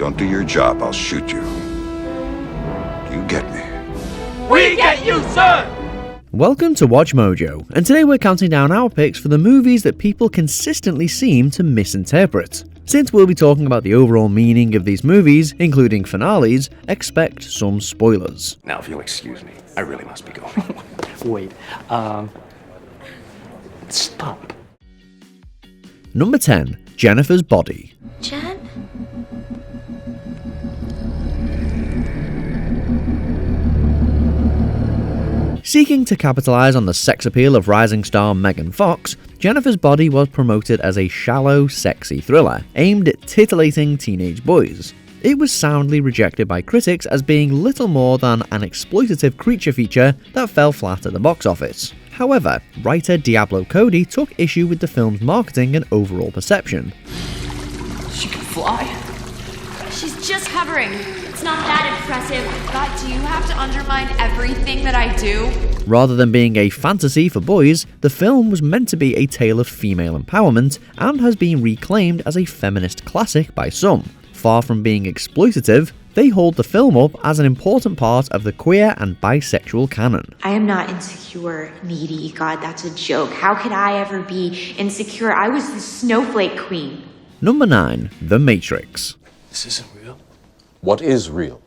don't do your job, I'll shoot you. You get me? We get you, sir! Welcome to Watch Mojo, and today we're counting down our picks for the movies that people consistently seem to misinterpret. Since we'll be talking about the overall meaning of these movies, including finales, expect some spoilers. Now, if you'll excuse me, I really must be going. Wait, stop. Number 10. Jennifer's Body. Jen? Seeking to capitalize on the sex appeal of rising star Megan Fox, Jennifer's Body was promoted as a shallow, sexy thriller aimed at titillating teenage boys. It was soundly rejected by critics as being little more than an exploitative creature feature that fell flat at the box office. However, writer Diablo Cody took issue with the film's marketing and overall perception. She can fly? She's just hovering. It's not that impressive. God, do you have to undermine everything that I do? Rather than being a fantasy for boys, the film was meant to be a tale of female empowerment and has been reclaimed as a feminist classic by some. Far from being exploitative, they hold the film up as an important part of the queer and bisexual canon. I am not insecure, needy. God, that's a joke. How could I ever be insecure? I was the snowflake queen. Number 9. The Matrix. This isn't real. What is real?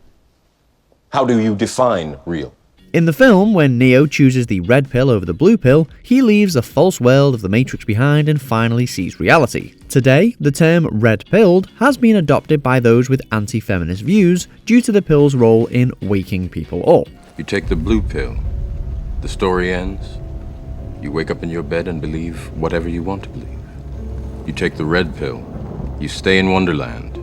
How do you define real? In the film, when Neo chooses the red pill over the blue pill, he leaves the false world of the Matrix behind and finally sees reality. Today, the term red-pilled has been adopted by those with anti-feminist views due to the pill's role in waking people up. You take the blue pill, the story ends, you wake up in your bed and believe whatever you want to believe. You take the red pill, you stay in Wonderland,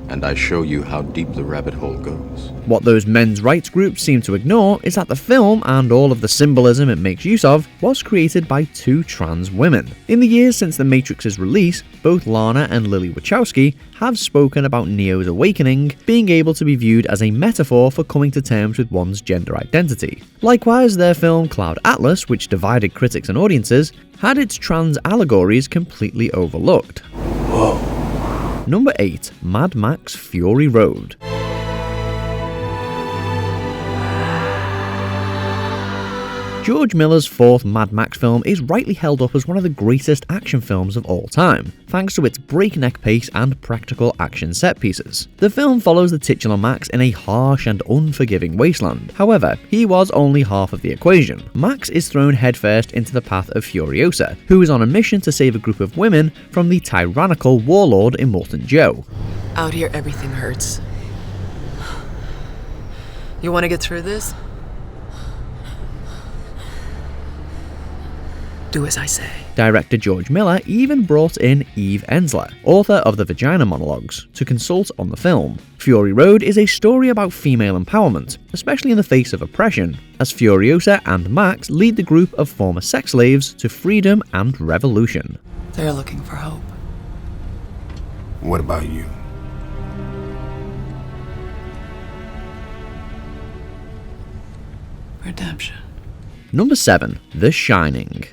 and I show you how deep the rabbit hole goes. What those men's rights groups seem to ignore is that the film, and all of the symbolism it makes use of, was created by two trans women. In the years since The Matrix's release, both Lana and Lily Wachowski have spoken about Neo's awakening being able to be viewed as a metaphor for coming to terms with one's gender identity. Likewise, their film Cloud Atlas, which divided critics and audiences, had its trans allegories completely overlooked. Whoa. Number 8. Mad Max Fury Road. George Miller's fourth Mad Max film is rightly held up as one of the greatest action films of all time, thanks to its breakneck pace and practical action set pieces. The film follows the titular Max in a harsh and unforgiving wasteland. However, he was only half of the equation. Max is thrown headfirst into the path of Furiosa, who is on a mission to save a group of women from the tyrannical warlord Immortan Joe. Out here, everything hurts. You want to get through this? Do as I say. Director George Miller even brought in Eve Ensler, author of the Vagina Monologues, to consult on the film. Fury Road is a story about female empowerment, especially in the face of oppression, as Furiosa and Max lead the group of former sex slaves to freedom and revolution. They're looking for hope. What about you? Redemption. Number 7. The Shining.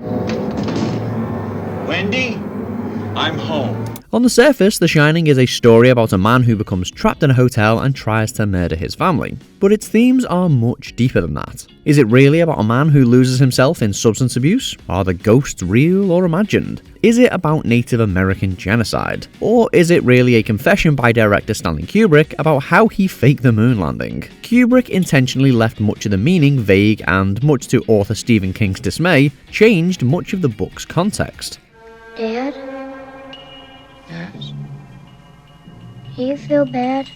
Wendy, I'm home. On the surface, The Shining is a story about a man who becomes trapped in a hotel and tries to murder his family. But its themes are much deeper than that. Is it really about a man who loses himself in substance abuse? Are the ghosts real or imagined? Is it about Native American genocide? Or is it really a confession by director Stanley Kubrick about how he faked the moon landing? Kubrick intentionally left much of the meaning vague and, much to author Stephen King's dismay, changed much of the book's context. Dad? Yes? Do you feel bad?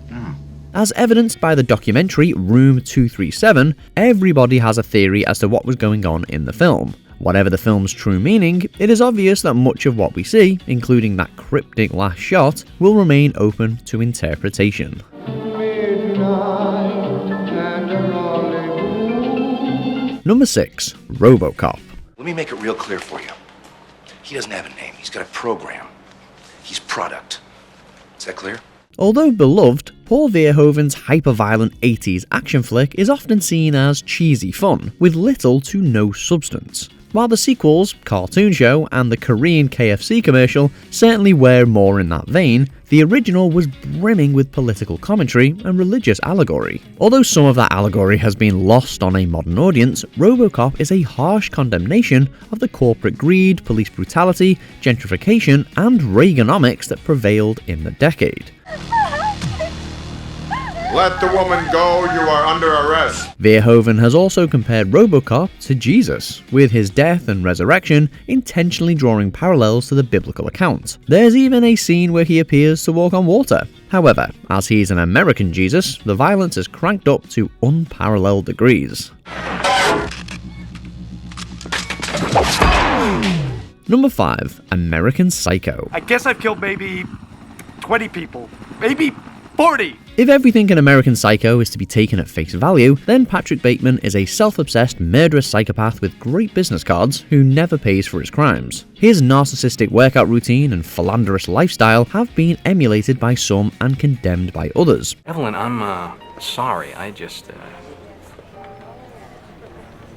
No. As evidenced by the documentary Room 237, everybody has a theory as to what was going on in the film. Whatever the film's true meaning, it is obvious that much of what we see, including that cryptic last shot, will remain open to interpretation. Number 6. Robocop. Let me make it real clear for you. He doesn't have a name. He's got a program. He's product. Is that clear? Although beloved, Paul Verhoeven's hyper-violent 80s action flick is often seen as cheesy fun, with little to no substance. While the sequels, Cartoon Show and the Korean KFC commercial certainly were more in that vein, the original was brimming with political commentary and religious allegory. Although some of that allegory has been lost on a modern audience, Robocop is a harsh condemnation of the corporate greed, police brutality, gentrification, and Reaganomics that prevailed in the decade. Let the woman go, you are under arrest. Verhoeven has also compared Robocop to Jesus, with his death and resurrection intentionally drawing parallels to the biblical account. There's even a scene where he appears to walk on water. However, as he's an American Jesus, the violence is cranked up to unparalleled degrees. Number 5. American Psycho. I guess I've killed maybe 20 people. Maybe 40! If everything in American Psycho is to be taken at face value, then Patrick Bateman is a self-obsessed, murderous psychopath with great business cards who never pays for his crimes. His narcissistic workout routine and philanderous lifestyle have been emulated by some and condemned by others. Evelyn, I'm sorry.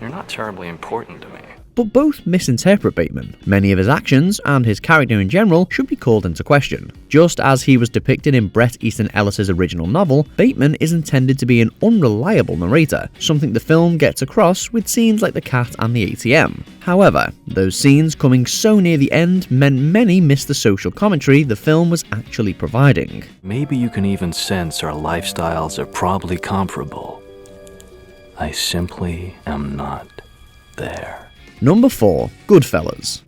You're not terribly important to me. But both misinterpret Bateman. Many of his actions, and his character in general, should be called into question. Just as he was depicted in Bret Easton Ellis's original novel, Bateman is intended to be an unreliable narrator, something the film gets across with scenes like the cat and the ATM. However, those scenes coming so near the end meant many missed the social commentary the film was actually providing. Maybe you can even sense our lifestyles are probably comparable. I simply am not there. Number 4. Goodfellas.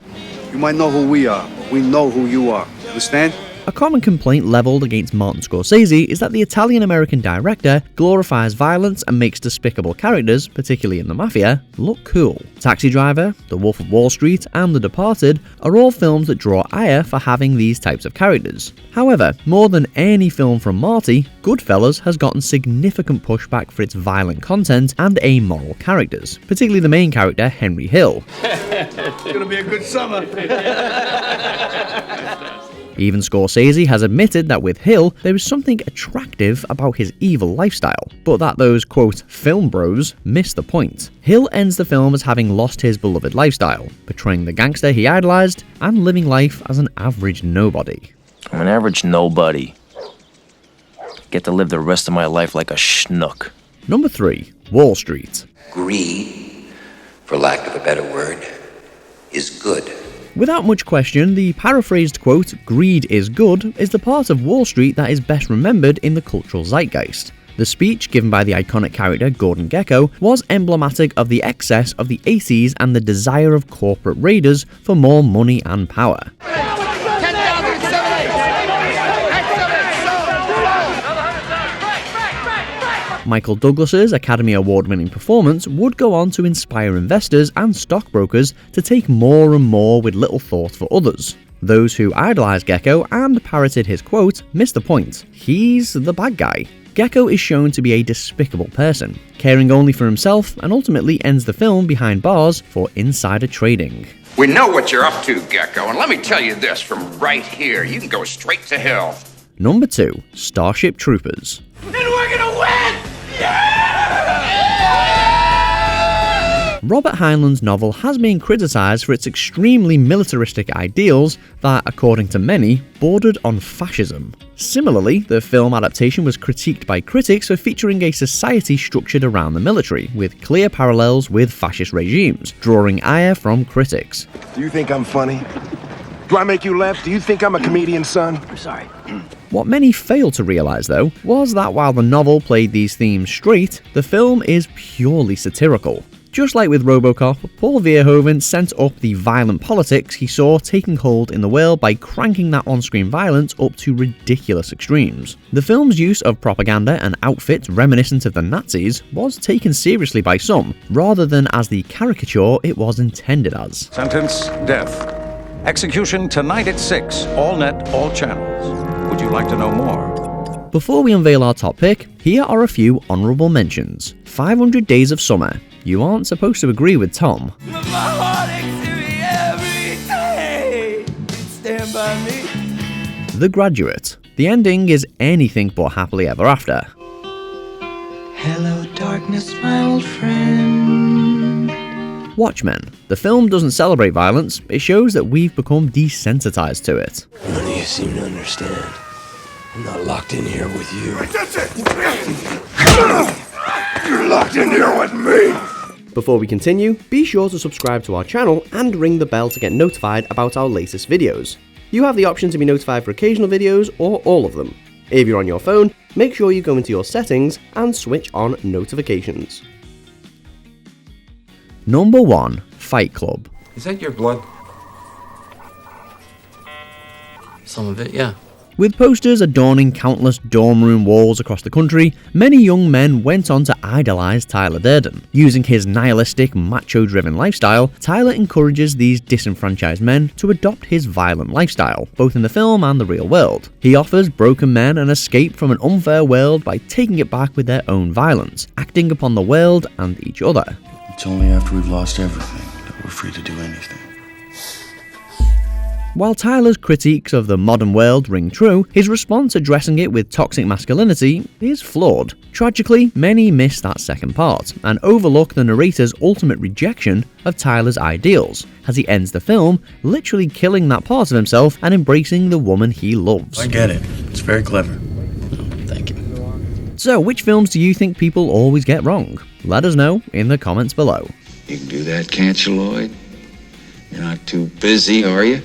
You might know who we are, but we know who you are. Understand? A common complaint leveled against Martin Scorsese is that the Italian-American director glorifies violence and makes despicable characters, particularly in the mafia, look cool. Taxi Driver, The Wolf of Wall Street, and The Departed are all films that draw ire for having these types of characters. However, more than any film from Marty, Goodfellas has gotten significant pushback for its violent content and amoral characters, particularly the main character, Henry Hill. It's gonna be a good summer. Even Scorsese has admitted that with Hill, there is something attractive about his evil lifestyle, but that those, quote, film bros miss the point. Hill ends the film as having lost his beloved lifestyle, portraying the gangster he idolized and living life as an average nobody. I'm an average nobody. Get to live the rest of my life like a schnook. Number 3. Wall Street. Greed, for lack of a better word, is good. Without much question, the paraphrased quote, "greed is good," is the part of Wall Street that is best remembered in the cultural zeitgeist. The speech given by the iconic character Gordon Gekko was emblematic of the excess of the 80s and the desire of corporate raiders for more money and power. Michael Douglas's Academy Award-winning performance would go on to inspire investors and stockbrokers to take more and more with little thought for others. Those who idolized Gekko and parroted his quote missed the point. He's the bad guy. Gekko is shown to be a despicable person, caring only for himself, and ultimately ends the film behind bars for insider trading. We know what you're up to, Gekko, and let me tell you this from right here. You can go straight to hell. Number 2. Starship Troopers. And we're gonna win! Robert Heinlein's novel has been criticised for its extremely militaristic ideals that, according to many, bordered on fascism. Similarly, the film adaptation was critiqued by critics for featuring a society structured around the military, with clear parallels with fascist regimes, drawing ire from critics. Do you think I'm funny? Do I make you laugh? Do you think I'm a comedian, son? I'm sorry. What many failed to realise, though, was that while the novel played these themes straight, the film is purely satirical. Just like with Robocop, Paul Verhoeven sent up the violent politics he saw taking hold in the world by cranking that on-screen violence up to ridiculous extremes. The film's use of propaganda and outfits reminiscent of the Nazis was taken seriously by some, rather than as the caricature it was intended as. Sentence, death. Execution tonight at 6, all net, all channels. Would you like to know more? Before we unveil our top pick, here are a few honourable mentions. 500 Days of Summer. You aren't supposed to agree with Tom. My heart aches to me every day. Stand by me. The Graduate. The ending is anything but happily ever after. Hello, darkness, my old friend. Watchmen. The film doesn't celebrate violence, it shows that we've become desensitized to it. None of you seem to understand. I'm not locked in here with you. That's it! You're locked in here with me! Before we continue, be sure to subscribe to our channel and ring the bell to get notified about our latest videos. You have the option to be notified for occasional videos or all of them. If you're on your phone, make sure you go into your settings and switch on notifications. Number 1. Fight Club. Is that your blood? Some of it, yeah. With posters adorning countless dorm room walls across the country, many young men went on to idolize Tyler Durden. Using his nihilistic, macho-driven lifestyle, Tyler encourages these disenfranchised men to adopt his violent lifestyle, both in the film and the real world. He offers broken men an escape from an unfair world by taking it back with their own violence, acting upon the world and each other. It's only after we've lost everything that we're free to do anything. While Tyler's critiques of the modern world ring true, his response addressing it with toxic masculinity is flawed. Tragically, many miss that second part, and overlook the narrator's ultimate rejection of Tyler's ideals, as he ends the film literally killing that part of himself and embracing the woman he loves. I get it. It's very clever. Thank you. So, which films do you think people always get wrong? Let us know in the comments below. You can do that, can't you, Lloyd? You're not too busy, are you?